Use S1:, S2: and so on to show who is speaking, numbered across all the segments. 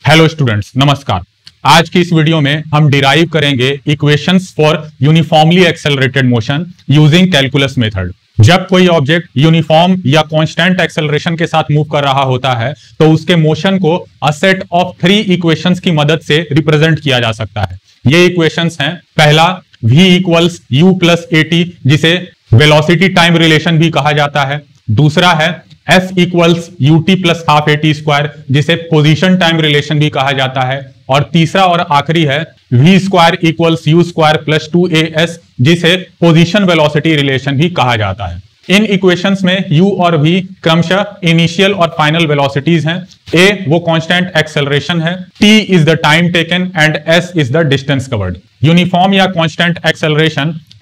S1: Hello students, नमस्कार। आज की इस वीडियो में हम डिराइव करेंगे equations for uniformly accelerated motion using calculus method. जब कोई ऑब्जेक्ट यूनिफॉर्म या कांस्टेंट एक्सेलरेशन के साथ मूव कर रहा होता है तो उसके मोशन को अ सेट ऑफ 3 इक्वेशंस की मदद से रिप्रेजेंट किया जा सकता है। ये इक्वेशंस हैं, पहला v equals u plus at, जिसे वेलोसिटी टाइम रिलेशन भी कहा जाता है। दूसरा है F equals ut plus half at square, जिसे पोजीशन टाइम रिलेशन भी कहा जाता है। और तीसरा और आखिरी है v square equals u square plus 2as, जिसे पोजीशन वेलोसिटी रिलेशन भी कहा जाता है। इन इक्वेशंस में u और v क्रमशः इनिशियल और फाइनल वेलोसिटीज हैं। a वो कांस्टेंट एक्सेलरेशन है, t is the time taken and s is the distance covered. Uniform या कांस्टेंट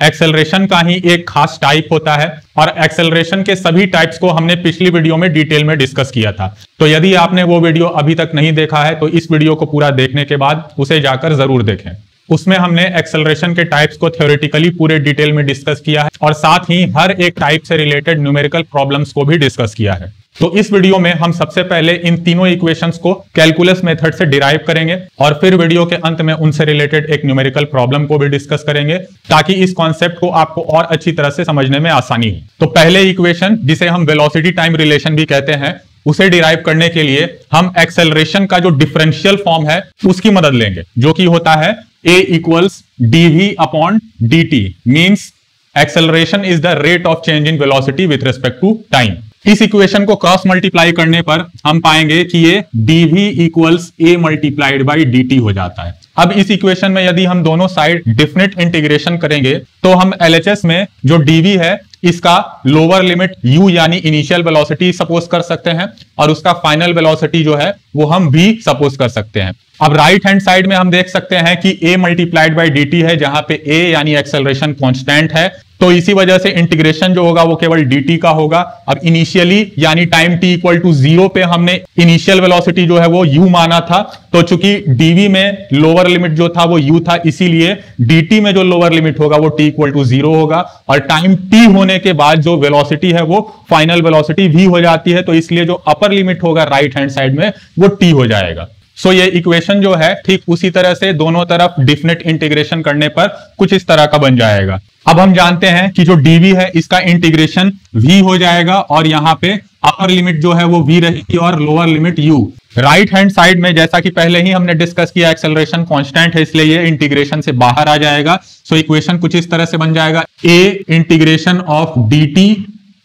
S1: एक्सेलरेशन का ही एक खास टाइप होता है और एक्सेलरेशन के सभी टाइप्स को हमने पिछली वीडियो में डिटेल में डिस्कस किया था। तो यदि आपने वो वीडियो अभी तक नहीं देखा है तो इस वीडियो को पूरा देखने के बाद उसे जाकर जरूर देखें। उसमें हमने एक्सेलरेशन के टाइप्स को थ्योरेटिकली पूरे डिटेल में डिस्कस किया है और साथ ही हर एक टाइप से रिलेटेड न्यूमेरिकल प्रॉब्लम्स को भी डिस्कस किया है। तो इस वीडियो में हम सबसे पहले इन तीनों इक्वेशंस को कैलकुलस मेथड से डिराइव करेंगे और फिर वीडियो के अंत में उनसे रिलेटेड एक न्यूमेरिकल प्रॉब्लम को भी डिस्कस करेंगे ताकि इस कॉन्सेप्ट को आपको और अच्छी तरह से समझने में आसानी हो। तो पहले इक्वेशन, जिसे हम वेलोसिटी टाइम रिलेशन भी कहते हैं, उसे डिराइव करने के लिए हम एक्सेलरेशन का जो डिफरेंशियल फॉर्म है उसकी मदद लेंगे, जो कि होता है a equals dv upon dt, means acceleration is the rate of change in velocity with respect to time. इस इक्वेशन को क्रॉस मल्टीप्लाई करने पर हम पाएंगे कि ये dv equals a multiplied by dt हो जाता है। अब इस इक्वेशन में यदि हम दोनों साइड डेफिनेट इंटीग्रेशन करेंगे तो हम LHS में जो dv है इसका लोअर लिमिट u यानी इनिशियल वेलोसिटी सपोज कर सकते हैं और उसका फाइनल वेलोसिटी जो है वो हम v सपोज कर सकते हैं। अब राइट हैंड साइड में हम देख सकते हैं कि a मल्टीप्लाइड बाई dt है, जहां पे a यानी एक्सेलरेशन कांस्टेंट है, तो इसी वजह से इंटीग्रेशन जो होगा वो केवल dt का होगा। अब इनिशियली यानी टाइम t इक्वल टू 0 पे हमने इनिशियल वेलोसिटी जो है वो u माना था, तो चूंकि dv में लोअर लिमिट जो था वो u था, इसीलिए dt में जो लोअर लिमिट होगा वो t इक्वल टू 0 होगा और टाइम t होने के बाद जो वेलोसिटी है वो फाइनल वेलोसिटी v हो जाती है, तो इसलिए जो अपर लिमिट होगा राइट हैंड साइड में वो t हो जाएगा। सो ये इक्वेशन जो है ठीक उसी तरह से दोनों तरफ डेफिनेट इंटीग्रेशन करने पर कुछ इस तरह का बन जाएगा। अब हम जानते हैं कि जो dv है इसका इंटीग्रेशन v हो जाएगा और यहाँ पे अपर लिमिट जो है वो v रहेगी और lower limit u। Right hand side में जैसा कि पहले ही हमने डिस्कस किया एक्सेलरेशन कांस्टेंट है, इसलिए ये इंटीग्रेशन से बाहर आ जाएगा। सो इक्वेशन कुछ इस तरह से बन जाएगा, a integration of dt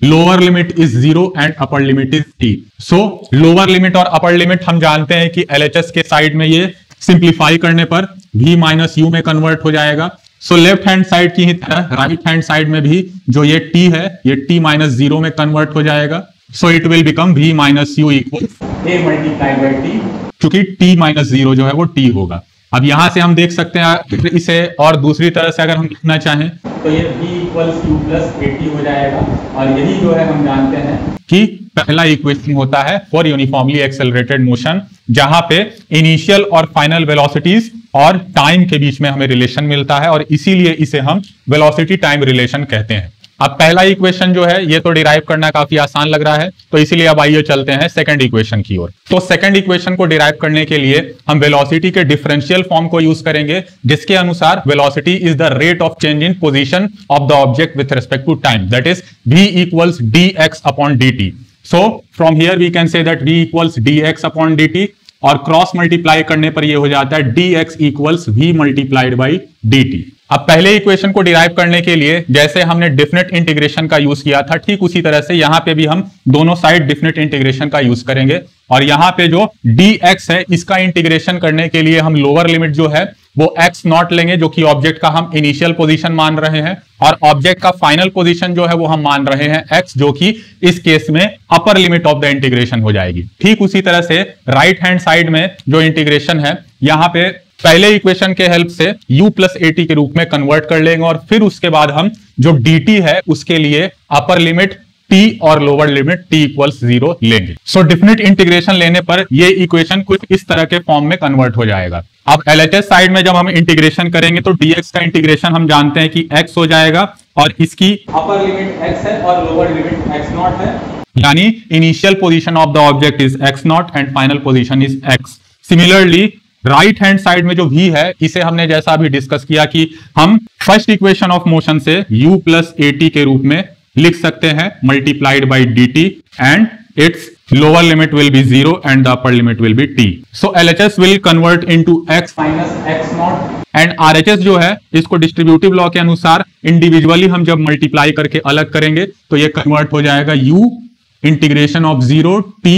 S1: lower limit is 0 and upper limit is t। So lower limit और अपर लिमिट हम जानते हैं कि LHS के साइड में ये सिंप्लीफाई करने पर v माइनस u में कन्वर्ट हो जाएगा। सो लेफ्ट हैंड साइड की ही तरह राइट हैंड साइड में भी जो ये t है ये t माइनस 0 में कन्वर्ट हो जाएगा। सो it will become v minus u equal a multiplied by t, क्योंकि t माइनस 0 जो है वो t होगा। अब यहां से हम देख सकते हैं इसे और दूसरी तरह से अगर हम लिखना चाहें तो ये v equals u plus at हो जाएगा और यही जो है हम जानते हैं कि पहला इक्वेशन होता है फॉर यूनिफॉर्मली एक्सेलरेटेड मोशन, जहां पे इनिशियल और फाइनल वेलोसिटीज और टाइम के बीच में हमें रिलेशन मिलता है और इसीलिए इसे हम वेलोसिटी टाइम रिलेशन कहते हैं। अब पहला इक्वेशन जो है ये तो डिराइव करना काफी आसान लग रहा है, तो इसीलिए अब आइए चलते हैं सेकंड इक्वेशन की ओर। तो सेकंड इक्वेशन को डिराइव करने के लिए हम वेलोसिटी के डिफरेंशियल फॉर्म को यूज करेंगे, जिसके अनुसार velocity is the rate of change in position of the object with respect to time, that is v equals dx upon dt। So from here we can say that v equals dx upon dt और cross multiply करने पर यह हो जाता है dx equals v multiplied by dt। अब पहले equation को डिराइव करने के लिए जैसे हमने डेफिनेट इंटीग्रेशन का यूज किया था, ठीक उसी तरह से यहां पे भी हम दोनों साइड डेफिनेट इंटीग्रेशन का यूज करेंगे और यहां पे जो dx है इसका इंटीग्रेशन करने के लिए हम लोअर लिमिट जो है वो x नॉट लेंगे, जो कि ऑब्जेक्ट का हम इनिशियल पोजीशन मान रहे हैं, और ऑब्जेक्ट का फाइनल पोजीशन जो है वो हम मान रहे हैं x, जो कि इस केस में upper limit of the integration हो जाएगी। ठीक उसी तरह से राइट हैंड साइड में जो इंटीग्रेशन है यहाँ पे पहले इक्वेशन के हेल्प से u प्लस at के रूप में कन्वर्ट कर लेंगे और फिर उसके बाद हम जो dt है उसके लिए अपर लिमिट t और लोअर लिमिट t इक्वल्स 0 लेंगे। सो डेफिनेट इंटीग्रेशन लेने पर ये इक्वेशन कुछ इस तरह के फॉर्म में कन्वर्ट हो जाएगा। अब LHS साइड में जब हम इंटीग्रेशन करेंगे तो dx का इंटीग्रेशन हम जानते हैं कि x हो जाएगा और इसकी अपर लिमिट x है और लोअर लिमिट x नॉट है, यानी initial position of the object is x not and final position is x। Similarly right hand side में जो v है, इसे हमने जैसा अभी डिस्कस किया कि हम फर्स्ट इक्वेशन ऑफ मोशन से u प्लस at के रूप में लिख सकते हैं multiplied by dt and it's lower limit will be 0 and the upper limit will be t. So LHS will convert into x minus x naught and RHS जो है इसको डिस्ट्रीब्यूटिव लॉ के अनुसार इंडिविजुअली हम जब मल्टीप्लाई करके अलग करेंगे तो ये कन्वर्ट हो जाएगा u integration of 0 t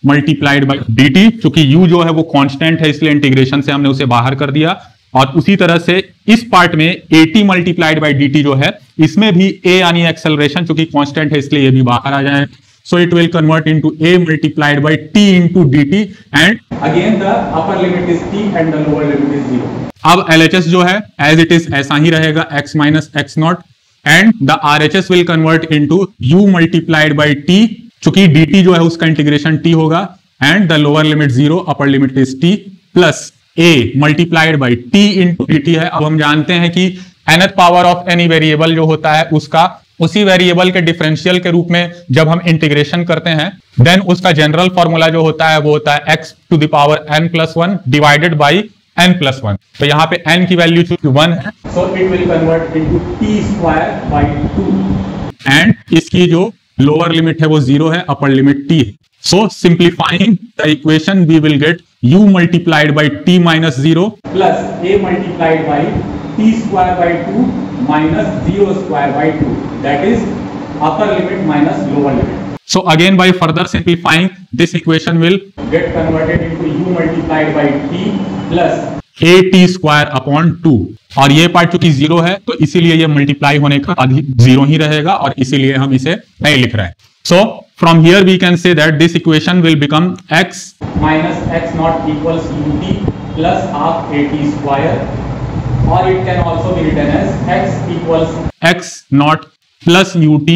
S1: multiplied by dt, चूंकि u जो है वो कांस्टेंट है इसलिए इंटीग्रेशन से हमने उसे बाहर कर दिया। और उसी तरह से इस पार्ट में at मल्टीप्लाइड बाई dt जो है इसमें भी a यानी एक्सेलरेशन चूंकि कांस्टेंट है इसलिए ये भी बाहर आ जाए। So it will convert into a multiplied by t into dt and again the upper limit is t and the lower limit is 0. अब LHS जो है as it is ऐसा ही रहेगा x minus x naught and the RHS will convert into u multiplied by t, चूंकि dt जो है उसका integration t होगा and the lower limit 0, upper limit is t plus a multiplied by t into dt है। अब हम जानते हैं कि nth power of any variable जो होता है उसका उसी वेरिएबल के डिफरेंशियल के रूप में जब हम इंटीग्रेशन करते हैं देन उसका जनरल फॉर्मूला जो होता है वो होता है x to the power n plus 1 divided by n plus 1। तो यहाँ पे n की वैल्यू चूंकि 1 है सो it will convert into t square by 2 and इसकी जो लोअर लिमिट है वो 0 है, अपर लिमिट t है। So simplifying the equation we will get u multiplied by t minus 0 plus a multiplied by t square by 2 minus 0 square by 2, that is upper limit minus lower limit. So again by further simplifying this equation will get converted into u multiplied by t plus a t square upon 2 और ये part चूंकि 0 है तो इसीलिए ये multiply होने का अधिक 0 ही रहेगा और इसीलिए हम इसे नहीं लिख रहे हैं। So from here we can say that this equation will become x minus x naught equals ut plus half at square, or it can also be written as x equals x naught plus ut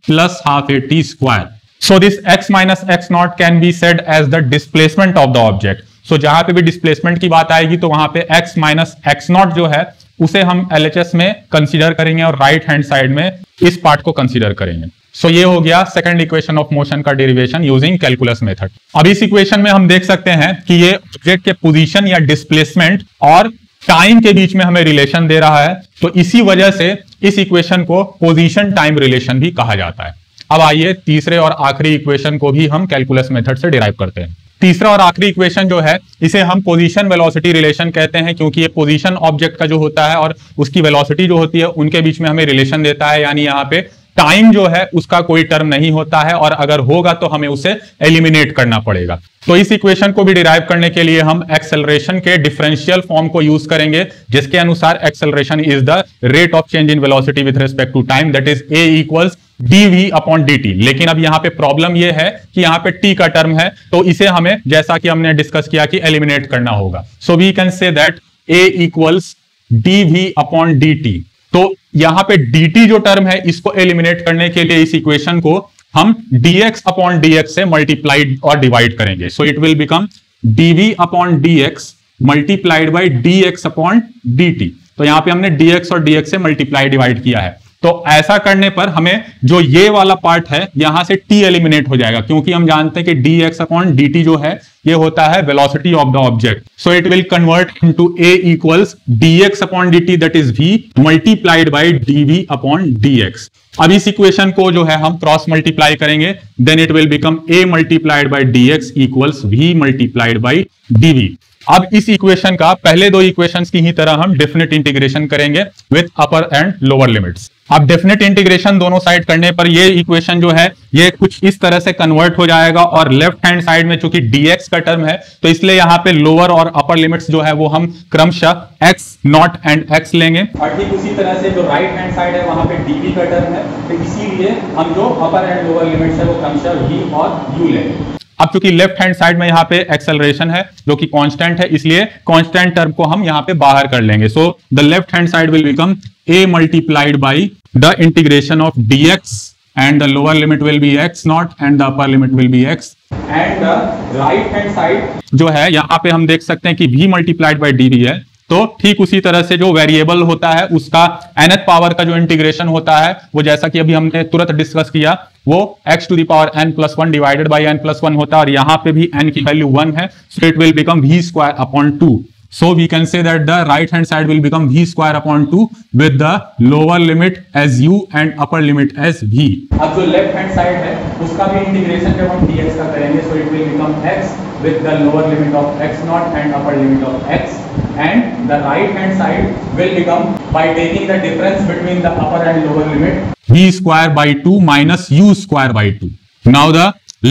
S1: plus half at square. So this x minus x naught can be said as the displacement of the object. So जहां पे भी displacement की बात आएगी तो वहां पे x minus x naught जो है उसे हम LHS में कंसीडर करेंगे और राइट हैंड साइड में इस पार्ट को कंसीडर करेंगे। सो ये हो गया सेकंड इक्वेशन ऑफ मोशन का डेरिवेशन यूजिंग कैलकुलस मेथड। अब इस इक्वेशन में हम देख सकते हैं कि ये ऑब्जेक्ट के पोजीशन या डिस्प्लेसमेंट और टाइम के बीच में हमें रिलेशन दे रहा है, तो इसी वजह से इस इक्वेशन को पोजीशन टाइम रिलेशन भी कहा जाता है। अब आइए तीसरे और आखिरी इक्वेशन को भी हम कैलकुलस मेथड से डिराइव करते हैं। तीसरा और आखिरी इक्वेशन जो है इसे हम पोजीशन वेलोसिटी रिलेशन कहते हैं, क्योंकि ये पोजीशन ऑब्जेक्ट का जो होता है और उसकी वेलोसिटी जो होती है उनके बीच में हमें रिलेशन देता है। यानी यहाँ पे टाइम जो है उसका कोई टर्म नहीं होता है और अगर होगा तो हमें उसे एलिमिनेट करना पड़ेगा। तो इस इक्वेशन को भी डिराइव करने के लिए हम एक्सेलरेशन के डिफरेंशियल फॉर्म को यूज करेंगे, जिसके अनुसार acceleration is the rate of change in velocity with respect to time, that is a equals dv upon dt। लेकिन अब यहाँ पे प्रॉब्लम ये है कि यहाँ पे t का टर्म है, तो इसे हमें जैसा कि हमने डिस्कस किया कि एलिमिनेट करना होगा। So we can say that a equals dv upon dt। तो यहाँ पे dt जो टर्म है इसको एलिमिनेट करने के लिए इस इक्वेशन को हम dx अपॉन dx से मल्टीप्लाइड और डिवाइड करेंगे। सो it will become dv upon dx multiplied by dx upon dt। तो यहाँ पे हमने dx और dx से मल्टीप्लाई डिवाइड किया है। तो ऐसा करने पर हमें जो ये वाला पार्ट है यहां से t एलिमिनेट हो जाएगा, क्योंकि हम जानते हैं कि dx अपॉन dt जो है ये होता है velocity of the object. So it will convert into a equals dx upon dt that is v multiplied by dv upon dx। अब इस इक्वेशन को जो है हम क्रॉस मल्टीप्लाई करेंगे, then it will become a multiplied by dx equals v multiplied by dv। अब इस equation का पहले दो इक्वेशंस की ही तरह हम डेफिनेट इंटीग्रेशन करेंगे with upper and lower limits. अब डेफिनेट इंटीग्रेशन दोनों साइड करने पर ये इक्वेशन जो है ये कुछ इस तरह से कन्वर्ट हो जाएगा और लेफ्ट हैंड साइड में चूंकि dx का टर्म है तो इसलिए यहाँ पे लोअर और अपर लिमिट्स जो है वो हम क्रमशः x नॉट एंड x लेंगे, और ठीक उसी तरह से जो राइट हैंड साइड है वहां पे dv का टर्म है, तो इसीलिए हम जो अपर एंड लोअर लिमिट्स है वो क्रमशः v और u लेंगे। अब चूंकि लेफ्ट हैंड साइड में यहाँ पे एक्सेलरेशन है जो कि कांस्टेंट है, इसलिए कांस्टेंट टर्म को हम यहाँ पे बाहर कर लेंगे। So the left hand side will become a multiplied by the integration of dx and the lower limit will be x naught and the upper limit will be x, and the right hand side जो है यहाँ पे हम देख सकते हैं कि v multiplied by dv है, तो ठीक उसी तरह से जो वेरिएबल होता है उसका nth पावर का जो इंटीग्रेशन होता है वो जैसा कि अभी हमने तुरंत डिस्कस किया वो x to the power n+1 divided by n+1 होता है और यहां पे भी n की वैल्यू 1 है, सो it will become v square upon 2. So we can say that the right hand side will become v square upon 2 with the lower limit as u and upper limit as v. अब जो left hand side है उसका भी integration जब हम dx का करेंगे so it will become x with the lower limit of x naught and upper limit of x, and the right hand side will become by taking the difference between the upper and lower limit v square by 2 minus u square by 2. Now the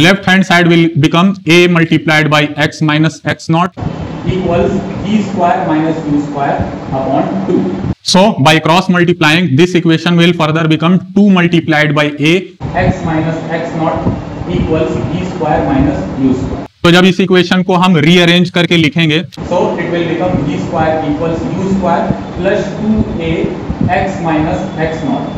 S1: left hand side will become a multiplied by x minus x naught equals v square minus u square upon 2. So by cross multiplying this equation will further become 2 multiplied by a x minus x naught equals v square minus u square. तो जब इस equation को हम rearrange करके लिखेंगे so it will become v square equals u square plus 2a x minus x naught,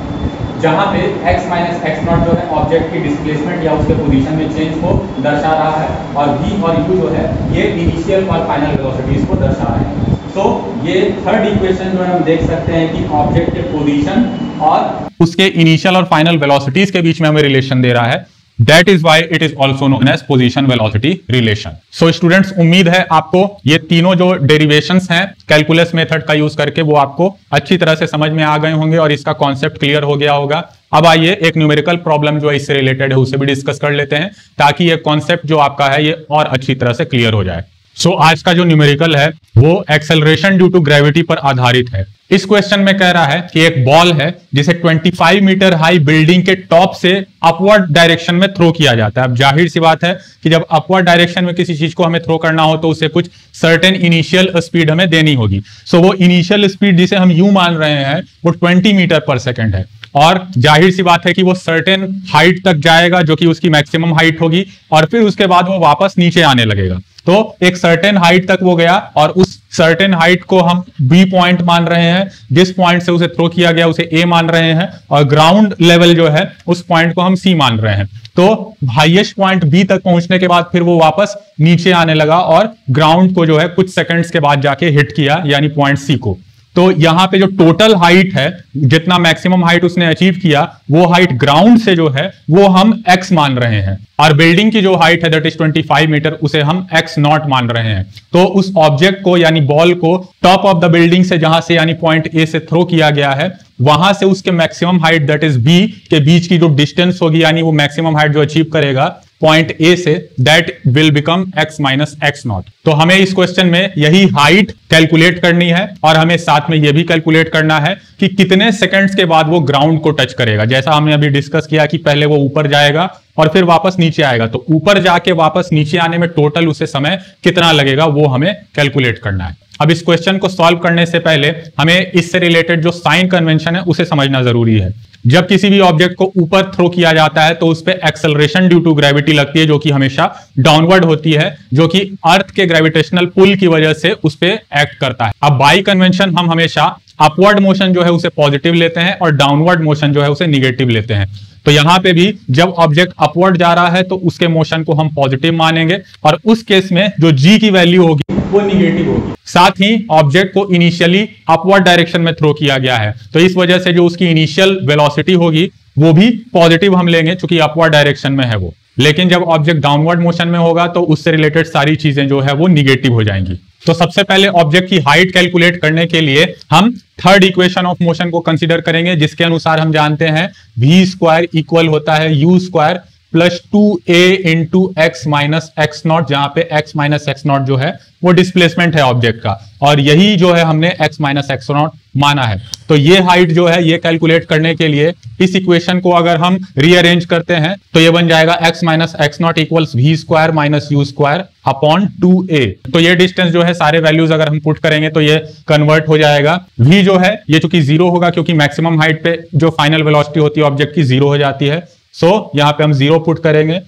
S1: जहां पे x minus x not जो है ऑब्जेक्ट की डिस्प्लेसमेंट या उसके पोजीशन में चेंज को दर्शा रहा है और v और u जो है ये इनिशियल और फाइनल वेलोसिटीज को दर्शा रहे हैं. सो ये थर्ड इक्वेशन जो है हम देख सकते हैं कि ऑब्जेक्ट के पोजीशन और उसके इनिशियल और फाइनल वेलोसिटीज के बीच में हमें रिलेशन दे रहा है. That is why it is also known as position velocity relation. So students, उम्मीद है आपको ये तीनों जो डेरिवेशंस हैं कैलकुलस मेथड का यूज करके वो आपको अच्छी तरह से समझ में आ गए होंगे और इसका कॉन्सेप्ट क्लियर हो गया होगा. अब आइए एक न्यूमेरिकल प्रॉब्लम जो इससे रिलेटेड है उसे भी डिस्कस कर लेते हैं ताकि ये कॉन्सेप्ट जो आपका है ये और अच्छी तरह से क्लियर हो जाए. सो आज का जो न्यूमेरिकल है वो एक्सेलरेशन ड्यू टू ग्रेविटी पर आधारित है. इस क्वेश्चन में कह रहा है कि एक बॉल है जिसे 25 मीटर हाई बिल्डिंग के टॉप से अपवर्ड डायरेक्शन में थ्रो किया जाता है. अब जाहिर सी बात है कि जब अपवर्ड डायरेक्शन में किसी चीज को हमें थ्रो करना हो तो उसे कुछ सर्टेन इनिशियल स्पीड हमें देनी होगी. सो वो इनिशियल स्पीड जिसे हम यू मान रहे हैं वो 20 मीटर पर सेकेंड है और जाहिर सी बात है कि वो सर्टेन हाइट तक जाएगा जो कि उसकी मैक्सिमम हाइट होगी और फिर उसके बाद वो वापस नीचे आने लगेगा. तो एक सर्टेन हाइट तक वो गया और उस सर्टेन हाइट को हम बी पॉइंट मान रहे हैं, जिस पॉइंट से उसे थ्रो किया गया उसे ए मान रहे हैं और ग्राउंड लेवल जो है उस पॉइंट को हम सी मान रहे हैं. तो हाईएस्ट पॉइंट बी तक पहुंचने के बाद फिर वो वापस नीचे आने लगा और ग्राउंड को जो है कुछ सेकंड्स के बाद जाके हिट किया यानी पॉइंट सी को. तो यहां पे जो टोटल हाइट है जितना मैक्सिमम हाइट उसने अचीव किया वो हाइट ग्राउंड से जो है वो हम x मान रहे हैं और बिल्डिंग की जो हाइट है दैट इज 25 मीटर उसे हम x नॉट मान रहे हैं. तो उस ऑब्जेक्ट को यानी बॉल को टॉप ऑफ द बिल्डिंग से जहां से यानी पॉइंट ए से थ्रो किया गया है वहां से उसके maximum height that is B के बीच की जो डिस्टेंस होगी यानी वो मैक्सिमम हाइट जो अचीव करेगा पॉइंट ए से that will become x minus x naught. तो हमें इस क्वेश्चन में यही हाइट कैलकुलेट करनी है और हमें साथ में यह भी कैलकुलेट करना है कि कितने सेकंड्स के बाद वो ग्राउंड को टच करेगा. जैसा हमने अभी डिस्कस किया कि पहले वो ऊपर जाएगा और फिर वापस नीचे आएगा, तो ऊपर जाके वापस नीचे आने में टोटल उसे समय कितना लगेगा वो हमें कैलकुलेट करना है. अब इस क्वेश्चन को सॉल्व करने से पहले हमें इससे रिलेटेड जो साइन कन्वेंशन है उसे समझना जरूरी है. जब किसी भी ऑब्जेक्ट को ऊपर थ्रो किया जाता है तो उस पर एक्सेलरेशन ड्यू टू ग्रेविटी लगती है जो कि हमेशा डाउनवर्ड होती है, जो कि अर्थ के ग्रेविटेशनल पुल की वजह से उस पर एक्ट करता है. अब बाई कन्वेंशन हम हमेशा अपवर्ड मोशन जो है उसे पॉजिटिव लेते हैं और डाउनवर्ड मोशन जो है उसे निगेटिव लेते हैं. तो यहां पे भी जब ऑब्जेक्ट अपवर्ड जा रहा है तो उसके मोशन को हम पॉजिटिव मानेंगे और उस केस में जो g की वैल्यू होगी वो निगेटिव होगी. साथ ही ऑब्जेक्ट को इनिशियली अपवर्ड डायरेक्शन में थ्रो किया गया है तो इस वजह से जो उसकी इनिशियल वेलोसिटी होगी वो भी पॉजिटिव हम लेंगे क्योंकि अपवर्ड डायरेक्शन में है वो. लेकिन जब ऑब्जेक्ट डाउनवर्ड मोशन में होगा तो उससे रिलेटेड सारी चीजें जो है वो निगेटिव हो जाएंगी. तो सबसे पहले ऑब्जेक्ट की हाइट कैलकुलेट करने के लिए हम थर्ड इक्वेशन ऑफ मोशन को कंसीडर करेंगे जिसके अनुसार हम जानते हैं v स्क्वायर इक्वल होता है u square plus 2a into x minus x not, जहां पे x माइनस एक्स नॉट जो है वो डिस्प्लेसमेंट है ऑब्जेक्ट का और यही जो है हमने x माइनस एक्स नॉट माना है. तो ये हाइट जो है ये कैलकुलेट करने के लिए इस इक्वेशन को अगर हम रीअरेंज करते हैं तो ये बन जाएगा x minus x not equals v square minus u square upon 2a. तो ये डिस्टेंस जो है सारे वैल्यूज अगर हम पुट करेंगे तो ये कन्वर्ट हो जाएगा. v जो है ये चूंकि जीरो होगा क्योंकि मैक्सिमम हाइट पे जो फाइनल वेलोसिटी होती है ऑब्जेक्ट की जीरो हो जाती है. सो यहाँ पे हम जीरो पुट करेंगे.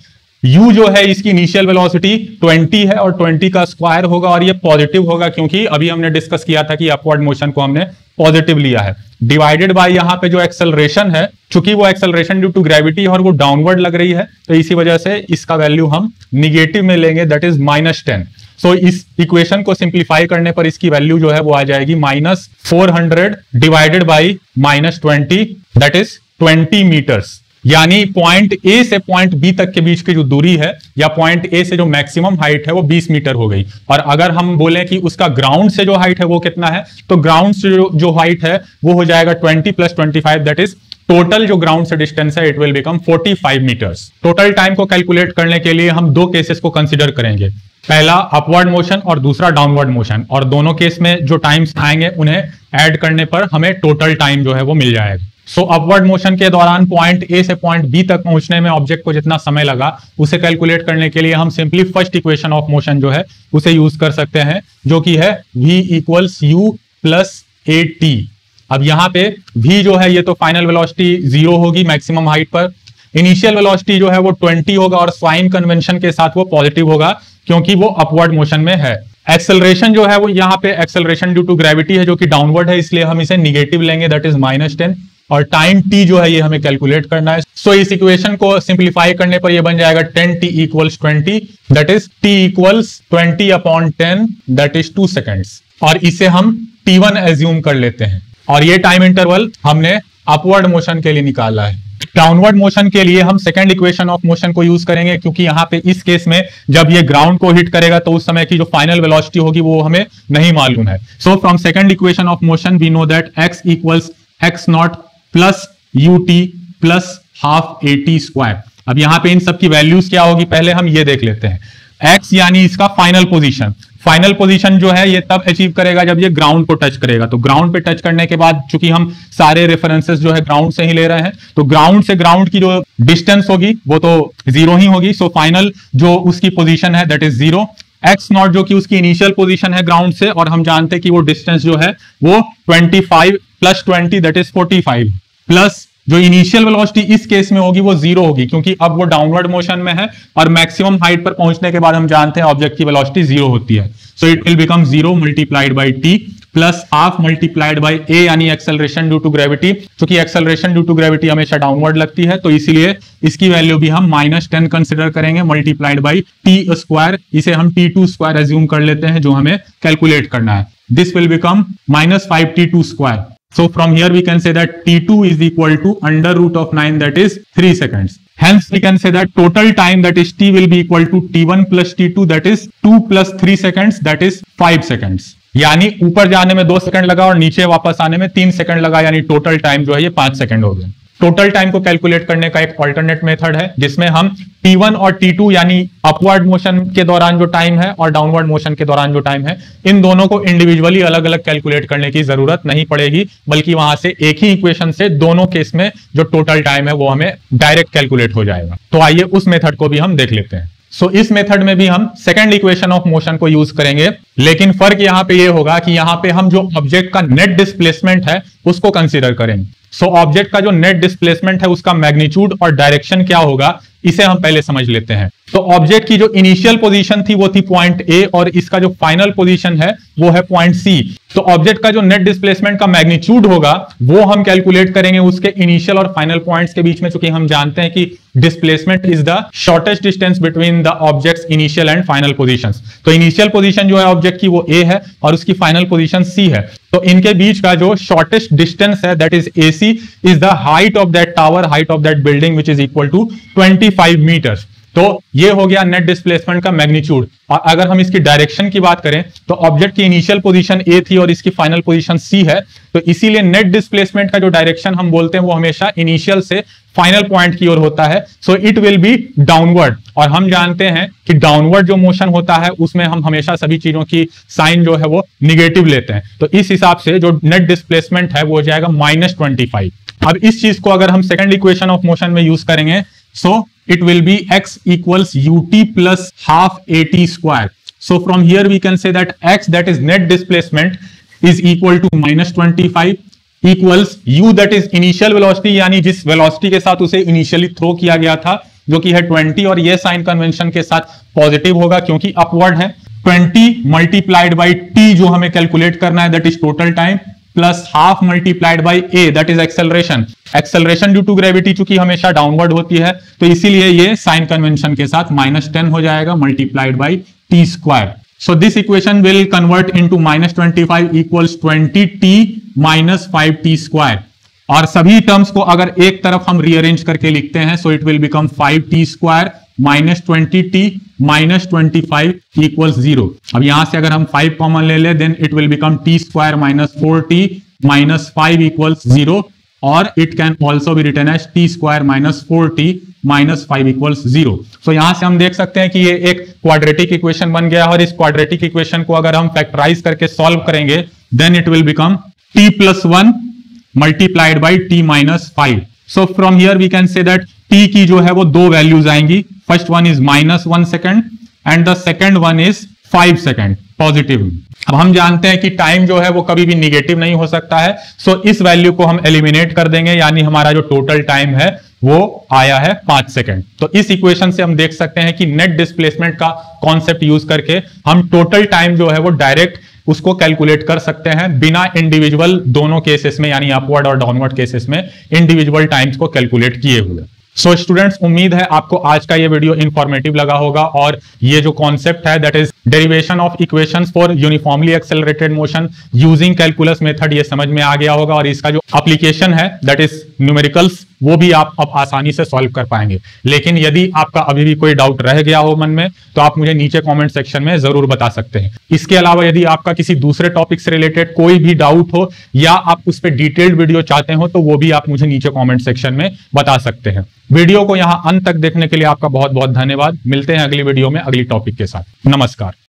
S1: u जो है इसकी इनिशियल वेलोसिटी 20 है और 20 का स्क्वायर होगा और ये पॉजिटिव होगा क्योंकि अभी हमने डिस्कस किया था कि अपवर्ड मोशन को हमने पॉजिटिव लिया है. डिवाइडेड बाय यहाँ पे जो एक्सेलरेशन है चूंकि वो एक्सेलरेशन ड्यू टू ग्रेविटी और वो डाउनवर्ड लग रही है तो इसी वजह से इसका वैल्यू हम निगेटिव में लेंगे दैट इज -10. सो इस इक्वेशन को सिंप्लीफाई करने पर इसकी वैल्यू जो है वो आ जाएगी -400 divided by -20 that is 20 metres. यानी पॉइंट ए से पॉइंट बी तक के बीच की जो दूरी है या पॉइंट ए से जो मैक्सिमम हाइट है वो 20 मीटर हो गई। और अगर हम बोलें कि उसका ग्राउंड से जो हाइट है वो कितना है, तो ग्राउंड से जो हाइट है वो हो जाएगा 20 + 25 दैट इज टोटल जो ग्राउंड से डिस्टेंस है it will become 45 metres. Total time को कैलकुलेट करने के लिए हम दो केसेस को कंसिडर करेंगे, पहला अपवर्ड मोशन और दूसरा डाउनवर्ड मोशन, और दोनों केस में जो टाइम्स आएंगे उन्हें ऐड करने पर हमें टोटल टाइम जो है वो मिल जाएगा। सो अपवर्ड मोशन के दौरान पॉइंट ए से पॉइंट बी तक पहुंचने में ऑब्जेक्ट को जितना समय लगा उसे कैलकुलेट करने के लिए हम simply first equation of motion जो है उसे यूज कर सकते हैं, जो कि है v = u + at। अब यहाँ पे v जो है ये तो फाइनल वेलोसिटी 0 होगी मैक्सिमम हाइट पर, इनिशियल वेलोसिटी जो है वो 20 होगा और साइन कन्वेंशन के साथ वो पॉजिटिव होगा क्योंकि वो अपवर्ड मोशन में है। एक्सेलरेशन जो है वो यहाँ पे एक्सेलरेशन ड्यू टू ग्रेविटी है जो कि डाउनवर्ड है, इसलिए हम इसे निगेटिव लेंगे दैट इज -10, और टाइम t जो है ये हमें कैलकुलेट करना है। सो इस इक्वेशन को सिंप्लीफाई करने पर ये बन जाएगा 10t = 20 that is t = 20/10 that is 2 seconds, और इसे हम t1 एज्यूम कर लेते हैं, और ये टाइम इंटरवल हमने अपवर्ड मोशन के लिए निकाला है। डाउनवर्ड मोशन के लिए हम सेकंड इक्वेशन ऑफ मोशन को यूज करेंगे क्योंकि यहाँ पे इस केस में जब ये ग्राउंड को हिट करेगा तो उस समय की जो फाइनल वेलोसिटी होगी वो हमें नहीं मालूम है। So from second equation of motion we know that x = x0 + ut + ½ at²। अब यहाँ पे इन सब की वैल्यूज क्या होगी पहले हम ये देख लेते हैं। x यानी इसका फाइनल पोजीशन, फाइनल पोजीशन जो है ये तब अचीव करेगा जब ये ग्राउंड को टच करेगा। तो ग्राउंड पे टच करने के बाद चूंकि हम सारे रेफरेंसेस जो है ग्राउंड से ही ले रहे हैं तो ग्राउंड से ग्राउंड की जो डिस्टेंस होगी वो तो 0 ही होगी। सो फाइनल जो उसकी पोजीशन है दैट इज 0। x0 जो कि उसकी इनिशियल पोजीशन है ग्राउंड से, और हम जानते हैं कि वो डिस्टेंस जो है वो 25 + 20 दैट इज 45 प्लस जो इनिशियल वेलोसिटी इस केस में होगी वो 0 होगी क्योंकि अब वो डाउनवर्ड मोशन में है और मैक्सिमम हाइट पर पहुंचने के बाद हम जानते हैं ऑब्जेक्ट की वेलोसिटी 0 होती है। सो it will become 0 × t + ½ × a यानी एक्सेलरेशन ड्यू टू ग्रेविटी। क्योंकि एक्सेलरेशन ड्यू टू ग्रेविटी हमेशा डाउनवर्ड लगती है तो इसीलिए इसकी वैल्यू भी हम -10 कंसिडर करेंगे × t²। इसे हम t2² एज्यूम कर लेते हैं जो हमें कैलकुलेट करना है। This will become -5t2²। So from here we can say that t2 is equal to √9 that is 3 seconds. Hence we can say that total time that is t will be equal to t1 + t2 that is 2 + 3 seconds that is 5 seconds. यानी ऊपर जाने में 2 second लगा और नीचे वापस आने में 3 सेकंड लगा, यानी टोटल टाइम जो है ये 5 सेकंड हो गए। टोटल टाइम को कैलकुलेट करने का एक ऑल्टरनेट मेथड है जिसमें हम t1 और t2 यानी अपवर्ड मोशन के दौरान जो टाइम है और डाउनवर्ड मोशन के दौरान जो टाइम है इन दोनों को इंडिविजुअली अलग अलग कैलकुलेट करने की जरूरत नहीं पड़ेगी, बल्कि वहां से एक ही इक्वेशन से दोनों केस में जो टोटल टाइम है वो हमें डायरेक्ट कैलकुलेट हो जाएगा। तो आइए उस मेथड को भी हम देख लेते हैं। सो इस मेथड में भी हम सेकंड इक्वेशन ऑफ मोशन को यूज करेंगे, लेकिन फर्क यहाँ पे ये होगा कि यहाँ पे हम जो ऑब्जेक्ट का नेट डिस्प्लेसमेंट है उसको कंसीडर करेंगे। सो ऑब्जेक्ट का जो नेट डिस्प्लेसमेंट है उसका मैग्नीट्यूड और डायरेक्शन क्या होगा इसे हम पहले समझ लेते हैं। तो ऑब्जेक्ट की जो इनिशियल पोजीशन थी वो थी पॉइंट ए और इसका जो फाइनल पोजीशन है वो है पॉइंट सी। तो ऑब्जेक्ट का जो नेट डिस्प्लेसमेंट का मैग्नीट्यूड होगा वो हम कैलकुलेट करेंगे उसके इनिशियल और फाइनल पॉइंट्स के बीच में, क्योंकि हम जानते हैं कि displacement is the shortest distance between the objects initial and final positions. तो इनिशियल पोजीशन जो है ऑब्जेक्ट की वो ए है और उसकी फाइनल पोजीशन सी है। तो इनके बीच का जो शॉर्टेस्ट डिस्टेंस है that is AC is the height of that tower, height of that building which is equal to 25 metres. तो ये हो गया नेट डिस्प्लेसमेंट का मैग्नीट्यूड। और अगर हम इसकी डायरेक्शन की बात करें तो ऑब्जेक्ट की इनिशियल पोजीशन ए थी और इसकी फाइनल पोजीशन सी है, तो इसीलिए नेट डिस्प्लेसमेंट का जो डायरेक्शन हम बोलते हैं वो हमेशा इनिशियल से फाइनल पॉइंट की ओर होता है। सो इट विल बी डाउनवर्ड, और हम जानते हैं कि डाउनवर्ड जो मोशन होता है उसमें हम हमेशा सभी चीजों की साइन जो है वो निगेटिव लेते हैं। तो इस हिसाब से जो नेट डिस्प्लेसमेंट है वो हो जाएगा -25। अब इस चीज को अगर हम सेकंड इक्वेशन ऑफ मोशन में यूज करेंगे so it will be x = ut + ½ at². So from here we can say that x that is net displacement is equal to -25 equals u that is initial velocity, यानी जिस velocity के साथ उसे initially throw किया गया था जो कि है 20, और ये साइन कन्वेंशन के साथ पॉजिटिव होगा क्योंकि अपवर्ड है। 20 × t जो हमें कैलकुलेट करना है that is total time plus ½ × a that is acceleration. Acceleration due to gravity चूंकि हमेशा डाउनवर्ड होती है तो इसीलिए ये साइन कन्वेंशन के साथ -10 हो जाएगा × t²। So this equation will convert into -25 equals 20t minus 5t square. और सभी टर्म्स को अगर एक तरफ हम रीअरेंज करके लिखते हैं, so it will become 5t square minus 20t minus 25 equals 0. अब यहां से अगर हम 5 कॉमन ले ले, then it will become t square minus 4t minus 5 equals 0. और it can also be written as t square minus 4t minus 5 equals 0. So यहां से हम देख सकते हैं कि ये एक क्वाड्रेटिक इक्वेशन बन गया है, और इस क्वाड्रेटिक इक्वेशन को अगर हम फैक्टराइज करके सॉल्व करेंगे, then it will become t plus 1 multiplied by t minus 5. So from here we can say that t की जो है वो दो वैल्यूज आएंगी. First one is -1 second and the second one is 5 second positive. अब हम जानते हैं कि टाइम जो है वो कभी भी निगेटिव नहीं हो सकता है, सो इस वैल्यू को हम एलिमिनेट कर देंगे, यानी हमारा जो टोटल टाइम है वो आया है 5 सेकेंड. तो इस इक्वेशन से हम देख सकते हैं कि नेट डिस्प्लेसमेंट का कॉन्सेप्ट यूज करके हम टोटल टाइम जो है वो डायरेक्ट उसको कैलकुलेट कर सकते हैं, बिना इंडिविजुअल दोनों केसेस में, यानी अपवर्ड और डाउनवर्ड केसेस में इंडिविजुअल टाइम्स को कैलकुलेट किए हुए. सो स्टूडेंट्स, उम्मीद है आपको आज का ये वीडियो इंफॉर्मेटिव लगा होगा, और ये जो कॉन्सेप्ट है that is derivation of equations for uniformly accelerated motion using calculus method, ये समझ में आ गया होगा, और इसका जो एप्लीकेशन है दैट इज न्यूमेरिकल्स, वो भी आप अब आसानी से सॉल्व कर पाएंगे. लेकिन यदि आपका अभी भी कोई डाउट रह गया हो मन में, तो आप मुझे नीचे कमेंट सेक्शन में जरूर बता सकते हैं. इसके अलावा यदि आपका किसी दूसरे टॉपिक से रिलेटेड कोई भी डाउट हो, या आप उस पर डिटेल्ड वीडियो चाहते हो, तो वो भी आप मुझे नीचे कमेंट सेक्शन में बता सकते हैं. वीडियो को यहां अंत तक देखने के लिए आपका बहुत बहुत धन्यवाद. मिलते हैं अगली वीडियो में अगली टॉपिक के साथ. नमस्कार.